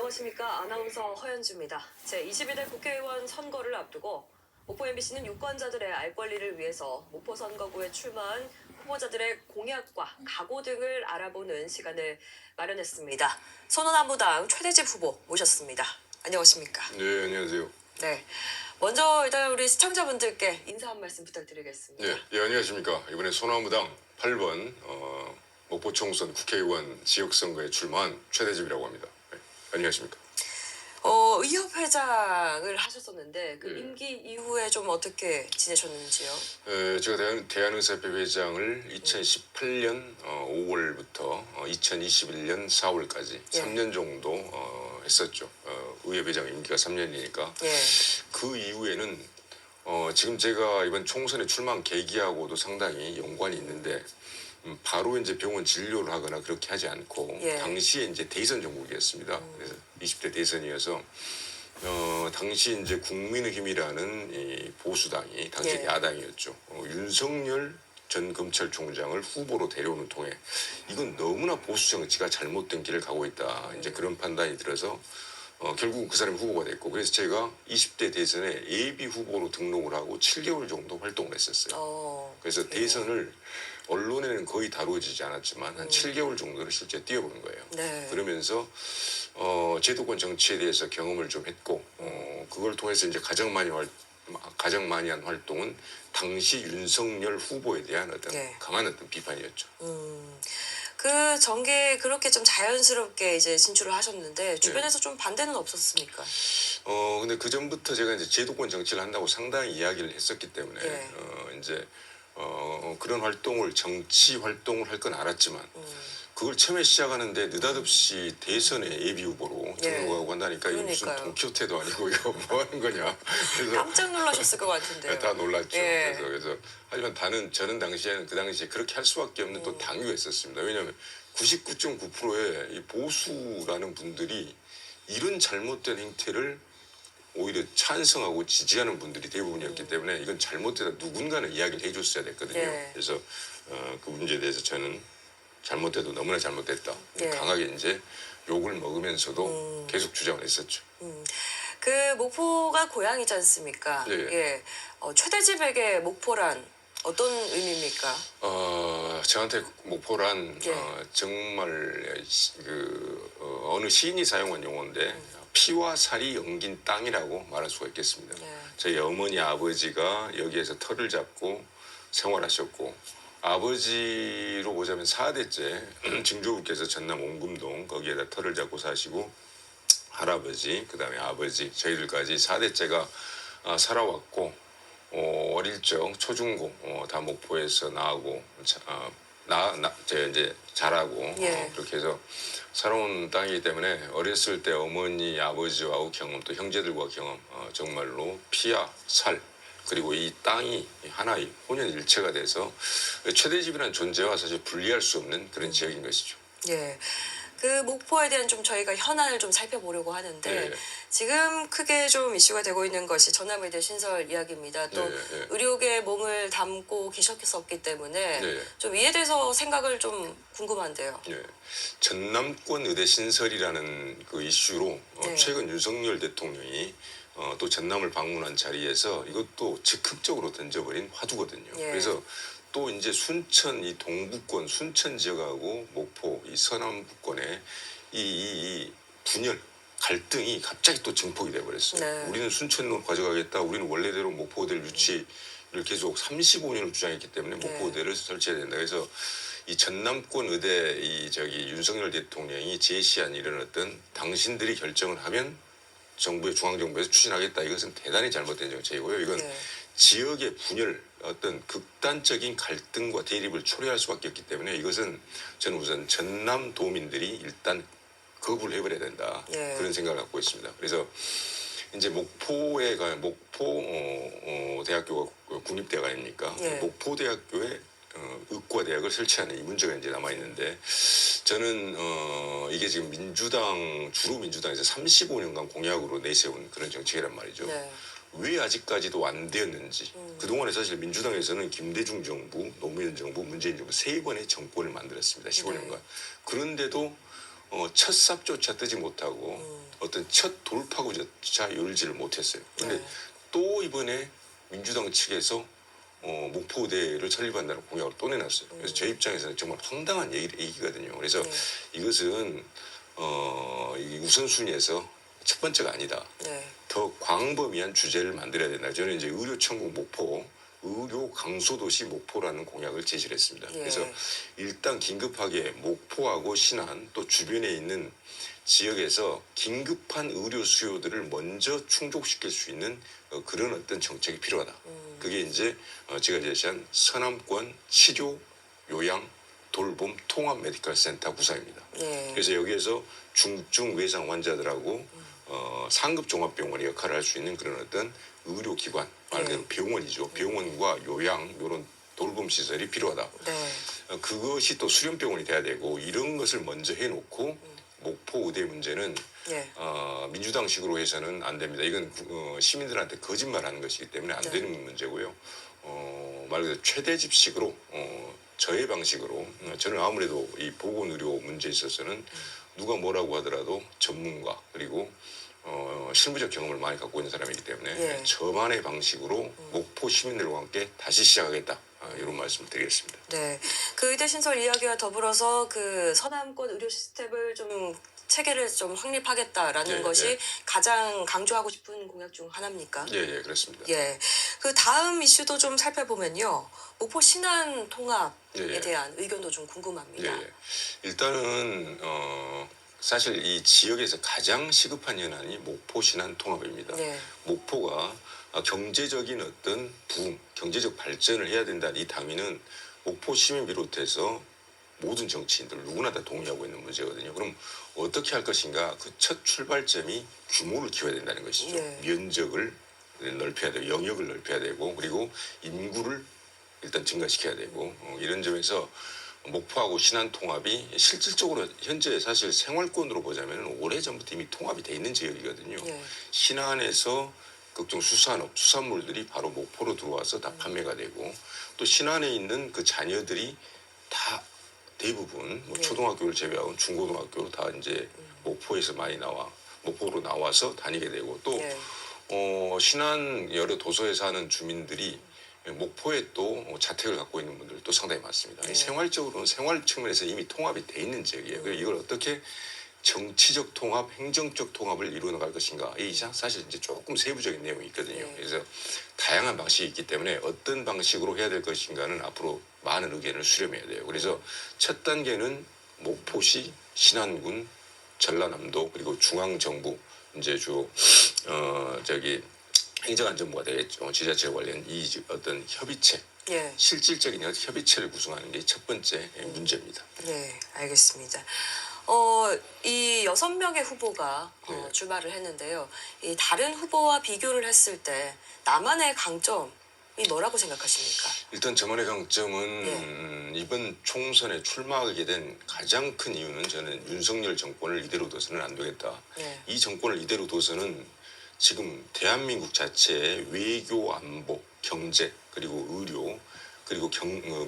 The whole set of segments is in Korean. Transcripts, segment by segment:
안녕하십니까. 아나운서 허연주입니다. 제22대 국회의원 선거를 앞두고 목포 MBC는 유권자들의 알 권리를 위해서 목포 선거구에 출마한 후보자들의 공약과 각오 등을 알아보는 시간을 마련했습니다. 선호남무당 최대집 후보 모셨습니다. 안녕하십니까. 네, 안녕하세요. 네. 먼저 일단 우리 시청자분들께 인사 한 말씀 부탁드리겠습니다. 네, 안녕하십니까. 이번에 소나무당 8번 목포 총선 국회의원 지역선거에 출마한 최대집이라고 합니다. 네, 안녕하십니까. 의협회장을 하셨었는데 그 네. 임기 이후에 좀 어떻게 지내셨는지요? 제가 대한의사협회 회장을 2018년 5월부터 2021년 4월까지 예. 3년 정도 했었죠. 의협회장 임기가 3년이니까. 예. 그 이후에는 지금 제가 이번 총선에 출마한 계기하고도 상당히 연관이 있는데 바로 이제 병원 진료를 하거나 그렇게 하지 않고 예. 당시에 이제 대선 정국이었습니다. 그래서 20대 대선이어서 당시 이제 국민의힘이라는 이 보수당이 당시 예. 야당이었죠. 윤석열 전 검찰총장을 후보로 데려오는 통에 이건 너무나 보수 정치가 잘못된 길을 가고 있다. 이제 그런 판단이 들어서 결국은 그 사람이 후보가 됐고 그래서 제가 20대 대선에 예비 후보로 등록을 하고 7개월 정도 활동을 했었어요. 그래서 대선을 언론에는 거의 다루어지지 않았지만 한 7개월 정도를 실제 뛰어보는 거예요. 네. 그러면서 제도권 정치에 대해서 경험을 좀 했고 그걸 통해서 이제 가장 많이 한 활동은 당시 윤석열 후보에 대한 어떤 네. 강한 어떤 비판이었죠. 그 전개에 그렇게 좀 자연스럽게 이제 진출을 하셨는데 주변에서 좀 반대는 없었습니까? 근데 그 전부터 제가 이제 제도권 정치를 한다고 상당히 이야기를 했었기 때문에 예. 이제 그런 활동을 정치 활동을 할 건 알았지만 그걸 처음에 시작하는데 느닷없이 대선에 예비 후보로 예. 등록하고 한다니까 이거 무슨 그러니까요. 돈키호테도 아니고 이거 뭐 하는 거냐. 그래서 깜짝 놀라셨을 것 같은데요. 다 놀랐죠. 예. 그래서 하지만 저는 당시에는 그 당시에 그렇게 할 수밖에 없는 또 당위가 있었습니다. 왜냐하면 99.9%의 이 보수라는 분들이 이런 잘못된 행태를 오히려 찬성하고 지지하는 분들이 대부분이었기 때문에 이건 잘못되다 누군가는 이야기를 해줬어야 됐거든요. 예. 그래서 그 문제에 대해서 저는 잘못돼도 너무나 잘못됐다. 예. 강하게 이제 욕을 먹으면서도 계속 주장을 했었죠. 그 목포가 고향이지 않습니까? 예. 예. 최대집에게 목포란 어떤 의미입니까? 저한테 목포란 예. 정말 어느 시인이 사용한 용어인데 피와 살이 엉긴 땅이라고 말할 수가 있겠습니다. 예. 저희 어머니 아버지가 여기에서 터를 잡고 생활하셨고 아버지로 보자면 4대째 증조부께서 전남 옹금동 거기에다 터를 잡고 사시고 할아버지 그다음에 아버지 저희들까지 4대째가 살아왔고 어릴 적 초중고 다 목포에서 나오고 제가 이제 자라고 예. 그렇게 해서 살아온 땅이기 때문에 어렸을 때 어머니 아버지와 경험 또 형제들과 경험 정말로 피와 살 그리고 이 땅이 하나의 혼연일체가 돼서 최대집이라는 존재와 사실 분리할 수 없는 그런 지역인 것이죠. 예. 그 목포에 대한 좀 저희가 현안을 좀 살펴보려고 하는데 예. 지금 크게 좀 이슈가 되고 있는 것이 전남의대 신설 이야기입니다. 또 예. 의료계에 몸을 담고 계셨었기 때문에 예. 좀 이에 대해서 생각을 좀 궁금한데요. 예. 전남권 의대 신설이라는 그 이슈로 네. 최근 윤석열 대통령이 또 전남을 방문한 자리에서 이것도 적극적으로 던져버린 화두거든요. 예. 그래서 또 이제 순천 이 동부권 순천 지역하고 목포 이 서남부권의 이 분열 갈등이 갑자기 또 증폭이 돼버렸어요. 네. 우리는 순천으로 가져가겠다. 우리는 원래대로 목포대를 유치를 계속 35년을 주장했기 때문에 목포대를 설치해야 된다. 그래서 이 전남권 의대 윤석열 대통령이 제시한 이런 어떤 당신들이 결정을 하면 중앙정부에서 추진하겠다. 이것은 대단히 잘못된 정책이고요. 이건 네. 지역의 분열, 어떤 극단적인 갈등과 대립을 초래할 수밖에 없기 때문에 이것은 저는 우선 전남 도민들이 일단 거부를 해버려야 된다. 예. 그런 생각을 갖고 있습니다. 그래서 이제 목포 대학교가 국립대학 아닙니까? 예. 목포대학교에 의과대학을 설치하는 이 문제가 이제 남아 있는데 저는 이게 지금 주로 민주당에서 35년간 공약으로 내세운 그런 정책이란 말이죠. 네. 왜 아직까지도 안 되었는지 그동안에 사실 민주당에서는 김대중 정부, 노무현 정부, 문재인 정부 3번의 정권을 만들었습니다. 15년간. 그런데도 첫 삽조차 뜨지 못하고 어떤 첫 돌파구조차 열지를 못했어요. 그런데 네. 또 이번에 민주당 측에서 목포대를 설립한다는 공약을 또 내놨어요. 그래서 제 입장에서는 정말 황당한 얘기거든요. 그래서 네. 이것은 이 우선순위에서 첫 번째가 아니다. 네. 더 광범위한 주제를 만들어야 된다. 저는 이제 의료천국 목포, 의료 강소도시 목포라는 공약을 제시를 했습니다. 예. 그래서 일단 긴급하게 목포하고 신안 또 주변에 있는 지역에서 긴급한 의료 수요들을 먼저 충족시킬 수 있는 그런 어떤 정책이 필요하다. 그게 이제 제가 제시한 서남권 치료, 요양, 돌봄, 통합 메디컬 센터 구상입니다. 예. 그래서 여기에서 중증 외상 환자들하고 상급 종합병원의 역할을 할 수 있는 그런 어떤 의료기관, 말 그대로 병원이죠. 병원과 요양 이런 돌봄 시설이 필요하다. 네. 그것이 또 수련병원이 돼야 되고 이런 것을 먼저 해놓고 목포 의대 문제는 예. 민주당식으로 해서는 안 됩니다. 이건 시민들한테 거짓말하는 것이기 때문에 안 네. 되는 문제고요. 말 그대로 최대 집식으로 저의 방식으로 저는 아무래도 이 보건의료 문제에 있어서는 누가 뭐라고 하더라도 전문가 그리고 실무적 경험을 많이 갖고 있는 사람이기 때문에 예. 저만의 방식으로 목포 시민들과 함께 다시 시작하겠다. 이런 말씀을 드리겠습니다. 네. 그 의대 신설 이야기와 더불어서 그 서남권 의료 시스템을 좀 체계를 좀 확립하겠다라는 예, 것이 예. 가장 강조하고 싶은 공약 중 하나입니까? 예, 예, 그렇습니다. 예. 그 다음 이슈도 좀 살펴보면요. 목포 신안 통합에 예, 예. 대한 의견도 좀 궁금합니다. 예, 예. 일단은 사실 이 지역에서 가장 시급한 현안이 목포 신안 통합입니다. 네. 목포가 경제적인 어떤 부흥, 경제적 발전을 해야 된다는 이 당위는 목포 시민 비롯해서 모든 정치인들 누구나 다 동의하고 있는 문제거든요. 그럼 어떻게 할 것인가? 그 첫 출발점이 규모를 키워야 된다는 것이죠. 네. 면적을 넓혀야 되고 영역을 넓혀야 되고 그리고 인구를 일단 증가시켜야 되고 이런 점에서 목포하고 신안 통합이 실질적으로 현재 사실 생활권으로 보자면 오래전부터 이미 통합이 돼 있는 지역이거든요. 예. 신안에서 각종 수산업, 수산물들이 바로 목포로 들어와서 다 판매가 되고 또 신안에 있는 그 자녀들이 다 대부분 뭐 네. 초등학교를 제외하고 중고등학교로 다 이제 목포에서 많이 목포로 나와서 다니게 되고 또 예. 신안 여러 도서에 사는 주민들이 목포에 또 자택을 갖고 있는 분들도 상당히 많습니다. 네. 생활적으로는 생활 측면에서 이미 통합이 돼 있는 지역이에요. 그래서 이걸 어떻게 정치적 통합, 행정적 통합을 이루어 나갈 것인가. 이 사실 이제 조금 세부적인 내용이 있거든요. 네. 그래서 다양한 방식이 있기 때문에 어떤 방식으로 해야 될 것인가는 앞으로 많은 의견을 수렴해야 돼요. 그래서 첫 단계는 목포시, 신안군, 전라남도 그리고 중앙정부 이제 행정안전부가 되겠죠. 지자체 관련 이 어떤 협의체, 예. 실질적인 협의체를 구성하는 게 첫 번째 문제입니다. 네, 알겠습니다. 이 6명의 후보가 네. 출마를 했는데요. 이 다른 후보와 비교를 했을 때 나만의 강점이 뭐라고 생각하십니까? 일단 저만의 강점은 이번 총선에 출마하게 된 가장 큰 이유는 저는 윤석열 정권을 이대로 둬서는 안 되겠다. 네. 이 정권을 이대로 둬서는 지금 대한민국 자체의 외교, 안보, 경제 그리고 의료 그리고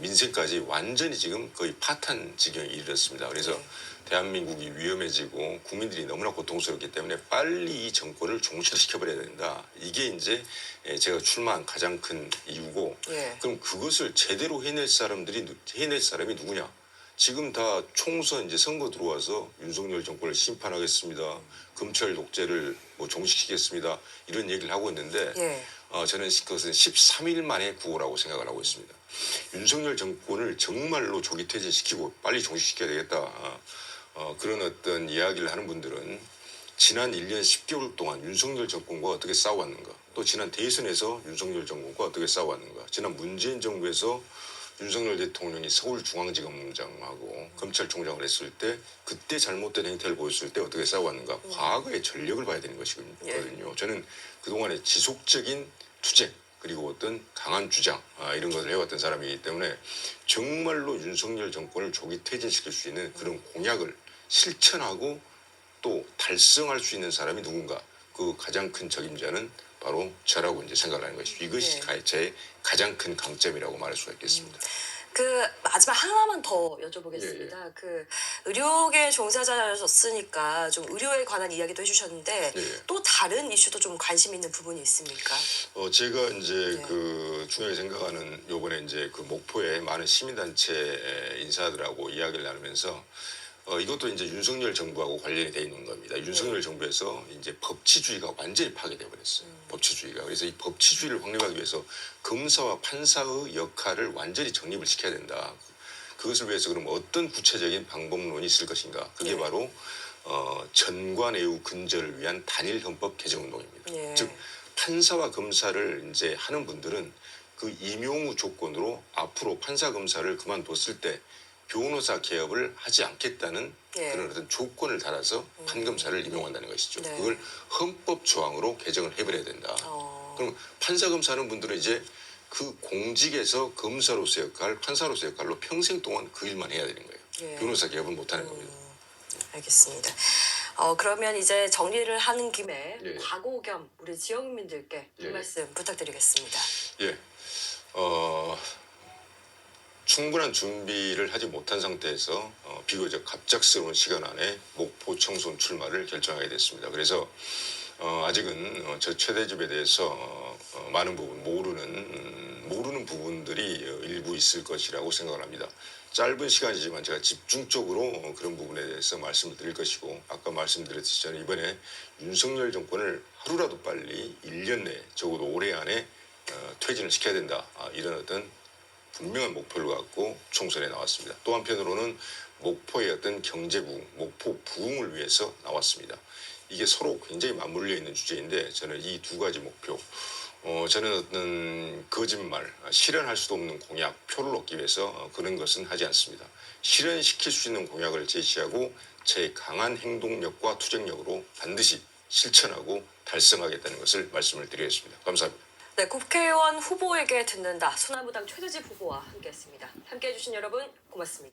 민생까지 완전히 지금 거의 파탄 지경에 이르렀습니다. 그래서 네. 대한민국이 위험해지고 국민들이 너무나 고통스럽기 때문에 빨리 이 정권을 종식시켜버려야 된다. 이게 이제 제가 출마한 가장 큰 이유고 예. 그럼 그것을 제대로 해낼 사람이 누구냐? 지금 다 총선 이제 선거 들어와서 윤석열 정권을 심판하겠습니다. 검찰 독재를 뭐 종식시키겠습니다. 이런 얘기를 하고 있는데 예. 저는 그것은 13일 만에 구호라고 생각을 하고 있습니다. 윤석열 정권을 정말로 조기 퇴진시키고 빨리 종식시켜야 되겠다. 그런 어떤 이야기를 하는 분들은 지난 1년 10개월 동안 윤석열 정권과 어떻게 싸워왔는가, 또 지난 대선에서 윤석열 정권과 어떻게 싸워왔는가, 지난 문재인 정부에서 윤석열 대통령이 서울중앙지검장하고 검찰총장을 했을 때 그때 잘못된 행태를 보였을 때 어떻게 싸워왔는가, 과거의 전력을 봐야 되는 것이거든요. 저는 그동안에 지속적인 투쟁 그리고 어떤 강한 주장 이런 것을 해왔던 사람이기 때문에 정말로 윤석열 정권을 조기 퇴진시킬 수 있는 그런 공약을 실천하고 또 달성할 수 있는 사람이 누군가, 그 가장 큰 적임자는 바로 저라고 이제 생각을 하는 것이죠. 이것이 제 가장 큰 강점이라고 말할 수가 있겠습니다. 그 마지막 하나만 더 여쭤보겠습니다. 그 의료계 종사자셨으니까 좀 의료에 관한 이야기도 해주셨는데 예. 또 다른 이슈도 좀 관심 있는 부분이 있습니까? 제가 이제 네. 그 중요하게 생각하는 요번에 이제 그 목포의 많은 시민단체 인사들하고 이야기를 나누면서 이것도 이제 윤석열 정부하고 관련이 돼 있는 겁니다. 윤석열 정부에서 이제 법치주의가 완전히 파괴돼 버렸어요. 법치주의가. 그래서 이 법치주의를 확립하기 위해서 검사와 판사의 역할을 완전히 정립을 시켜야 된다. 그것을 위해서 그럼 어떤 구체적인 방법론이 있을 것인가? 그게 예. 바로 전관예우 근절을 위한 단일 헌법 개정 운동입니다. 예. 즉 판사와 검사를 이제 하는 분들은 그 임용우 조건으로 앞으로 판사 검사를 그만뒀을 때 변호사 개업을 하지 않겠다는 예. 그런 어떤 조건을 달아서 판검사를 임용한다는 것이죠. 네. 그걸 헌법 조항으로 개정을 해버려야 된다. 그럼 판사 검사하는 분들은 이제 그 공직에서 검사로서의 역할, 판사로서의 역할로 평생 동안 그 일만 해야 되는 거예요. 예. 변호사 개업은 못하는 겁니다. 알겠습니다. 그러면 이제 정리를 하는 김에 예. 과거 겸 우리 지역민들께 한 예. 말씀 부탁드리겠습니다. 예, 충분한 준비를 하지 못한 상태에서 비교적 갑작스러운 시간 안에 목포 청소년 출마를 결정하게 됐습니다. 그래서 아직은 저 최대집에 대해서 많은 부분 모르는 부분들이 일부 있을 것이라고 생각을 합니다. 짧은 시간이지만 제가 집중적으로 그런 부분에 대해서 말씀을 드릴 것이고 아까 말씀드렸듯이 저는 이번에 윤석열 정권을 하루라도 빨리 1년 내 적어도 올해 안에 퇴진을 시켜야 된다. 이런 어떤 분명한 목표를 갖고 총선에 나왔습니다. 또 한편으로는 목포의 어떤 경제 부흥, 목포 부흥을 위해서 나왔습니다. 이게 서로 굉장히 맞물려 있는 주제인데 저는 이 두 가지 목표, 저는 어떤 거짓말, 실현할 수도 없는 공약, 표를 얻기 위해서 그런 것은 하지 않습니다. 실현시킬 수 있는 공약을 제시하고 제 강한 행동력과 투쟁력으로 반드시 실천하고 달성하겠다는 것을 말씀을 드리겠습니다. 감사합니다. 네, 국회의원 후보에게 듣는다. 수나무당 최대집 후보와 함께했습니다. 함께해주신 여러분 고맙습니다.